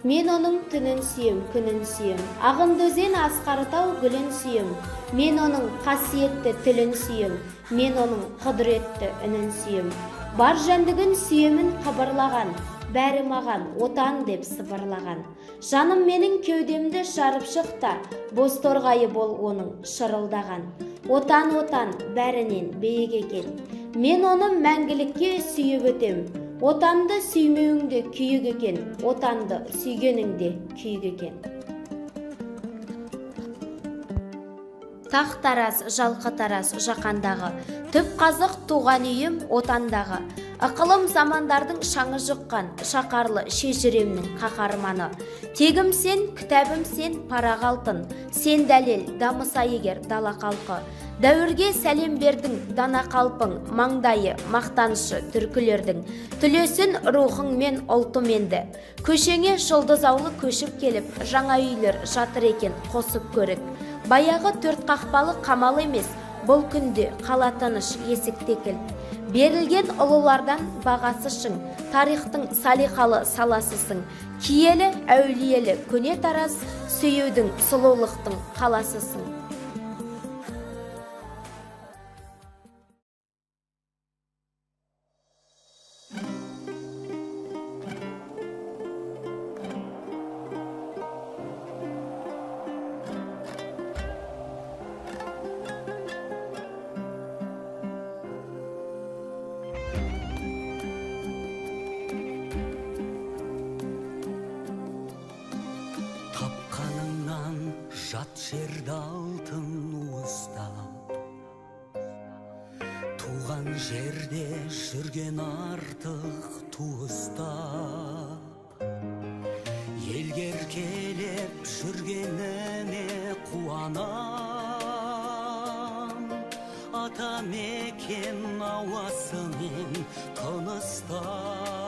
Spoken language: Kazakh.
Мен оның түнін сүйем, күнін сүйем. Ағынды өзен асқарытау гүлін сүйем. Мен оның қасиетті тілін сүйем. Мен оның құдіретті үнін сүйем. Бар жәндігін сүйемін қыбырлаған. Бәрі маған отан деп сыбырлаған. Жаным менің кеудемді жарып шықта, боз торғайы бол оның шырылдаған. Отан, отан, бәрінен биік екен. Мен оны мәңгілікке сүйіп өтем. Отанды сүймеуіңде күйік екен, отанды сүйгеніңде күйік екен. Тақ тарас, жалқы тарас жақандағы, түп қазық туған үйім отандағы. Ықылым замандардың шаңы жұққан, шақарлы шежіремнің қаһарманы. Тегім сен, кітабым сен, парақ алтын, сен дәлел, дамыса егер дала қалқы. Дәуірге сәлем бердің дана қалпың, маңдайы мақтанышы түркілердің. Түлесін рухың мен ұлтым енді. Көшеңе жұлдызаулы көшіп келіп, жаңа үйлер жатыр екен қосып көрік. Баяғы төрт қақпалы қамал емес, бұл күнде қала тыныш есік текіл. Берілген ұлылардан бағасышың, тарихтың салиқалы саласысың. Киелі, әулиелі, көне тарас, сүйеудің сұлулықтың қаласысың. Тапқаныңнан жат жерді алтын уыстап, туған жерде жүрген артық туыстап. Елге еркелеп жүргеніне қуанам, ата мекен ауасымен тыныстап.